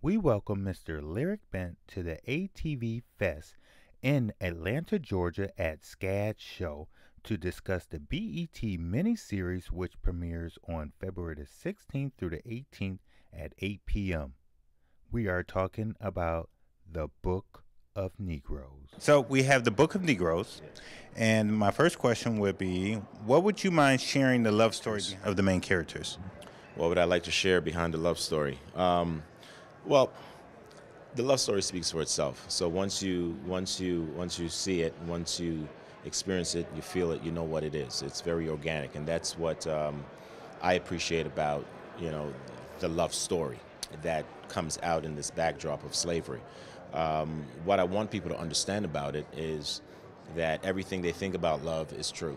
we welcome Mr. Lyriq Bent to the ATV Fest in Atlanta, Georgia at SCAD Show to discuss the BET miniseries which premieres on February the 16th through the 18th at 8 p.m. We are talking about the Book of Negroes. So we have the Book of Negroes, and my first question would be, what would you mind sharing the love story of the main characters? What would I like to share behind the love story? Well, the love story speaks for itself. So once you see it, once you experience it, you feel it, you know what it is. It's very organic, and that's what I appreciate about the love story that comes out in this backdrop of slavery. What I want people to understand about it is that everything they think about love is true,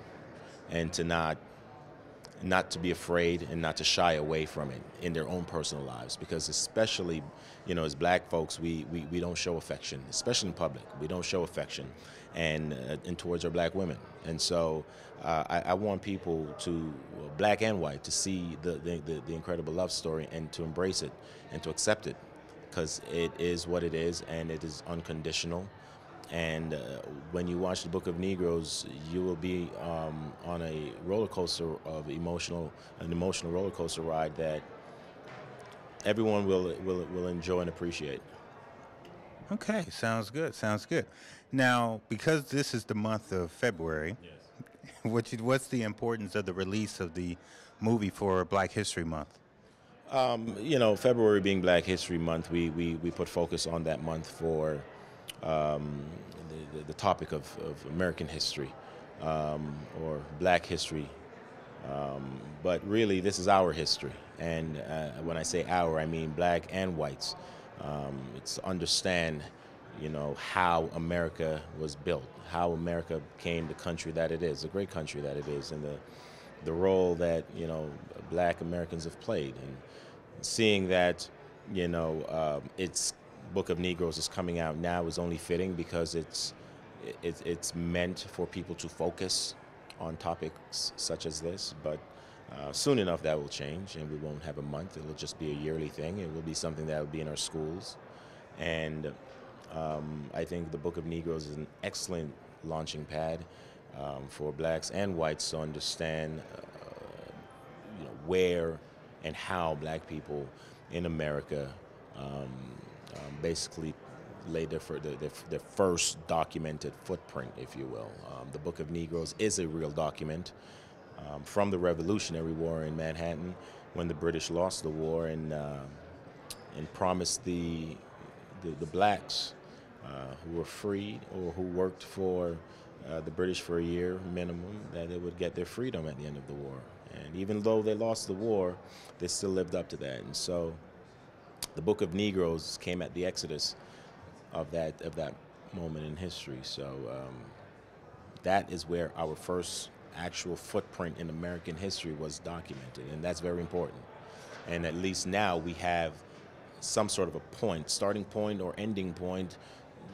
and to not to be afraid and not to shy away from it in their own personal lives, because especially as black folks, we don't show affection, especially in public. We don't show affection and towards our black women. And so I want people to, black and white, to see the incredible love story and to embrace it and to accept it, because it is what it is and it is unconditional. And when you watch the Book of Negroes, you will be on a roller coaster of an emotional roller coaster ride that everyone will enjoy and appreciate. Okay, sounds good. Sounds good. Now, because this is the month of February, yes. What's the importance of the release of the movie for Black History Month? February being Black History Month, we put focus on that month for the topic of American history or Black history. But really, this is our history. And when I say our, I mean black and whites. It's to understand, how America was built, how America became the country that it is, the great country that it is, and the role that, black Americans have played. And seeing that, it's Book of Negroes is coming out now is only fitting because it's meant for people to focus on topics such as this. But soon enough that will change, and we won't have a month. It will just be a yearly thing. It will be something that will be in our schools. And I think the Book of Negroes is an excellent launching pad for blacks and whites to understand where and how black people in America basically laid their first documented footprint, if you will. The Book of Negroes is a real document from the Revolutionary War in Manhattan, when the British lost the war and promised the blacks who were freed or who worked for the British for a year minimum, that they would get their freedom at the end of the war. And even though they lost the war, they still lived up to that. And so the Book of Negroes came at the exodus of that moment in history. So that is where our first actual footprint in American history was documented, and that's very important. And at least now we have some sort of a point, starting point or ending point,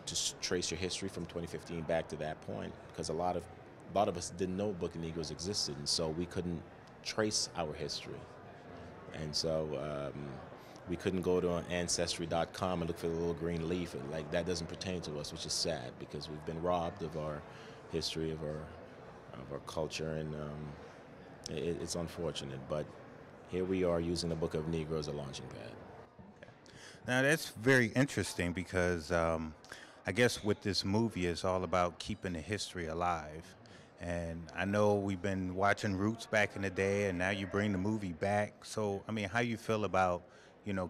to trace your history from 2015 back to that point, because a lot of us didn't know Book of Negroes existed, and so we couldn't trace our history. And so we couldn't go to Ancestry.com and look for the little green leaf. Like, that doesn't pertain to us, which is sad, because we've been robbed of our history, of our culture, and it's unfortunate. But here we are using the Book of Negroes as a launching pad. Now, that's very interesting because I guess with this movie, it's all about keeping the history alive. And I know we've been watching Roots back in the day, and now you bring the movie back. So, I mean, how you feel about,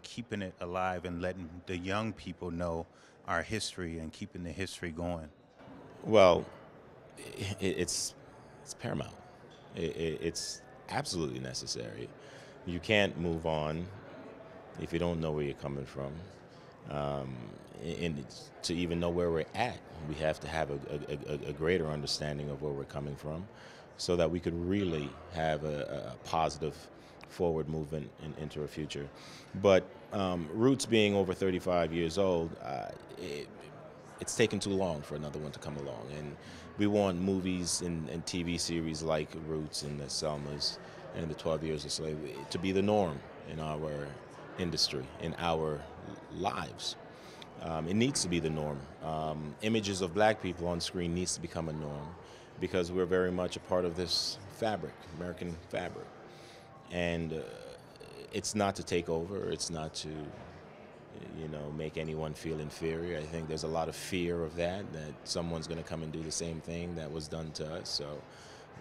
keeping it alive and letting the young people know our history and keeping the history going? Well, it's paramount. It's absolutely necessary. You can't move on if you don't know where you're coming from. And to even know where we're at, we have to have a greater understanding of where we're coming from, so that we could really have a positive forward movement into our future. But Roots being over 35 years old, it's taken too long for another one to come along. And we want movies and TV series like Roots and the Selmas and the 12 Years of Slavery to be the norm in our industry, in our lives. It needs to be the norm. Images of black people on screen needs to become a norm because we're very much a part of this fabric, American fabric. And it's not to take over. It's not to, make anyone feel inferior. I think there's a lot of fear of that someone's going to come and do the same thing that was done to us. So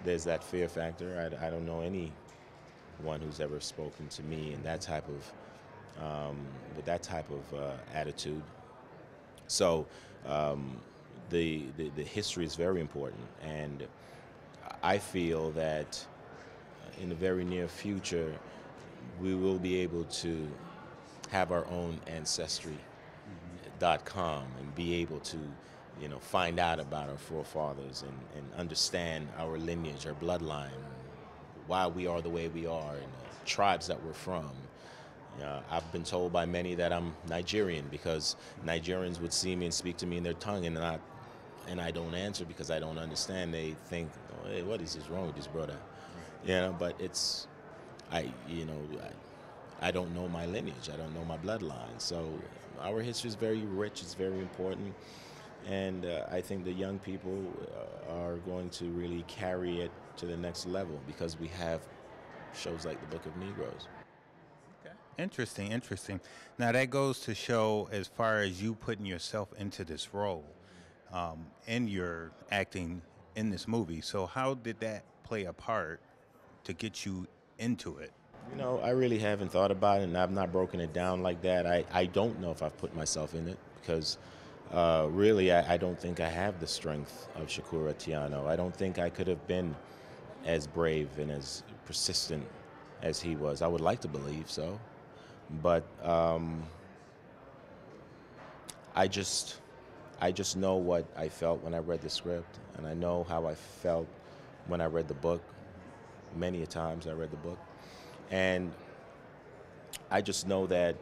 there's that fear factor. I don't know anyone who's ever spoken to me in that type of, with that type of attitude. So the history is very important, and I feel that in the very near future, we will be able to have our own ancestry.com and be able to, find out about our forefathers and understand our lineage, our bloodline, why we are the way we are, and the tribes that we're from. I've been told by many that I'm Nigerian because Nigerians would see me and speak to me in their tongue, and I don't answer because I don't understand. They think, oh, hey, what is this wrong with this brother? But I don't know my lineage. I don't know my bloodline. So our history is very rich. It's very important. And I think the young people are going to really carry it to the next level because we have shows like the Book of Negroes. Interesting, interesting. Now that goes to show, as far as you putting yourself into this role, and your acting in this movie. So how did that play a part to get you into it? I really haven't thought about it, and I've not broken it down like that. I don't know if I've put myself in it because really I don't think I have the strength of Chekura Tiano. I don't think I could have been as brave and as persistent as he was. I would like to believe so. But I just know what I felt when I read the script, and I know how I felt when I read the book. Many a times I read the book, and I just know that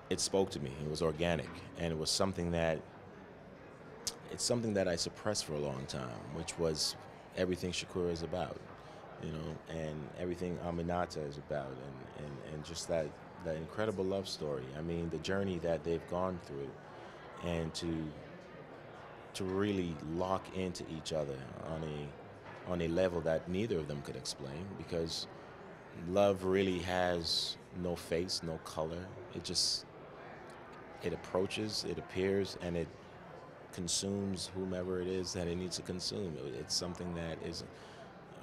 it spoke to me. It was organic, and it was something that I suppressed for a long time, which was everything Chekura is about. And everything Aminata is about, and just that incredible love story. I mean, the journey that they've gone through, and to really lock into each other on a level that neither of them could explain, because love really has no face, no color. It approaches, it appears, and it consumes whomever it is that it needs to consume. It's something that is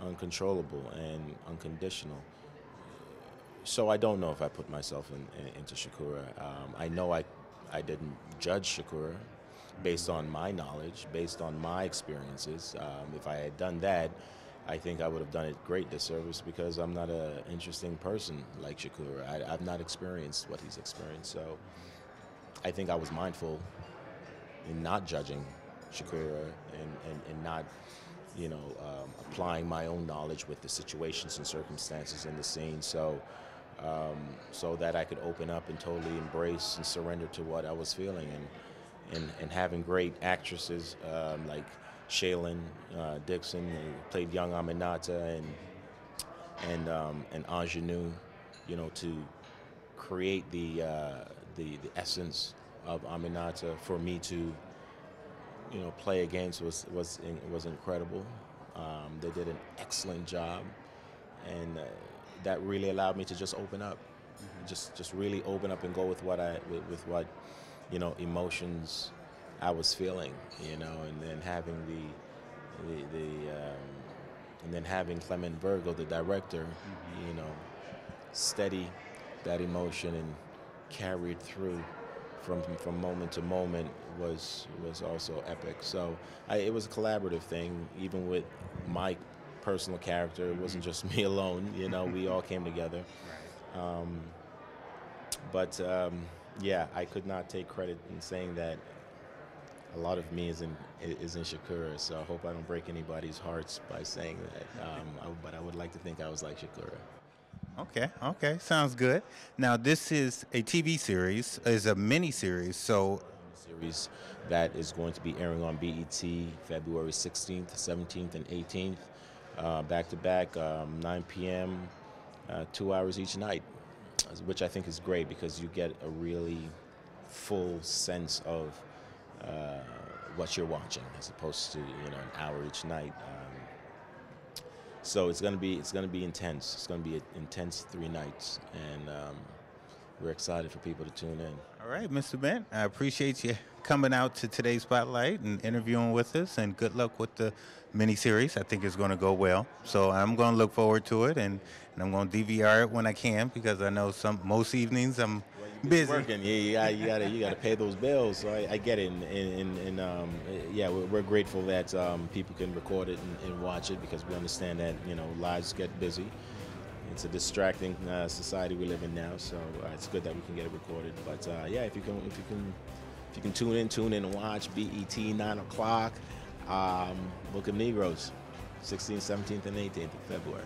uncontrollable and unconditional. So I don't know if I put myself into Chekura. I know I didn't judge Chekura based on my knowledge, based on my experiences. If I had done that, I think I would have done it great disservice because I'm not an interesting person like Chekura. I've not experienced what he's experienced. So I think I was mindful in not judging Chekura and not applying my own knowledge with the situations and circumstances in the scene, so that I could open up and totally embrace and surrender to what I was feeling, and having great actresses like Shaylin Dixon, who played young Aminata, and Aunjanue, to create the essence of Aminata for me to play against was incredible. They did an excellent job, and that really allowed me to just open up, just really open up and go with what emotions I was feeling, and then having and then having Clement Virgo, the director, steady that emotion and carry it through from moment to moment was also epic. So it was a collaborative thing, even with my personal character. It wasn't just me alone. We all came together. Yeah, I could not take credit in saying that a lot of me is in Chekura. So I hope I don't break anybody's hearts by saying that. But I would like to think I was like Chekura. Okay, sounds good. Now this is a TV series, is a mini series, so series that is going to be airing on BET February 16th, 17th, and 18th, back to back, 9 p.m., 2 hours each night, which I think is great because you get a really full sense of what you're watching, as opposed to an hour each night. So it's gonna be intense. It's gonna be an intense 3 nights, and we're excited for people to tune in. All right, Mr. Bent, I appreciate you coming out to today's spotlight and interviewing with us, and good luck with the miniseries. I think it's going to go well. So I'm going to look forward to it, and I'm going to DVR it when I can, because I know most evenings I'm busy. Working, yeah, you gotta pay those bills. So I get it, and yeah, we're grateful that people can record it and watch it, because we understand that lives get busy. It's a distracting society we live in now, so it's good that we can get it recorded. But yeah, if you can tune in and watch BET 9 o'clock, Book of Negroes, 16th, 17th, and 18th of February.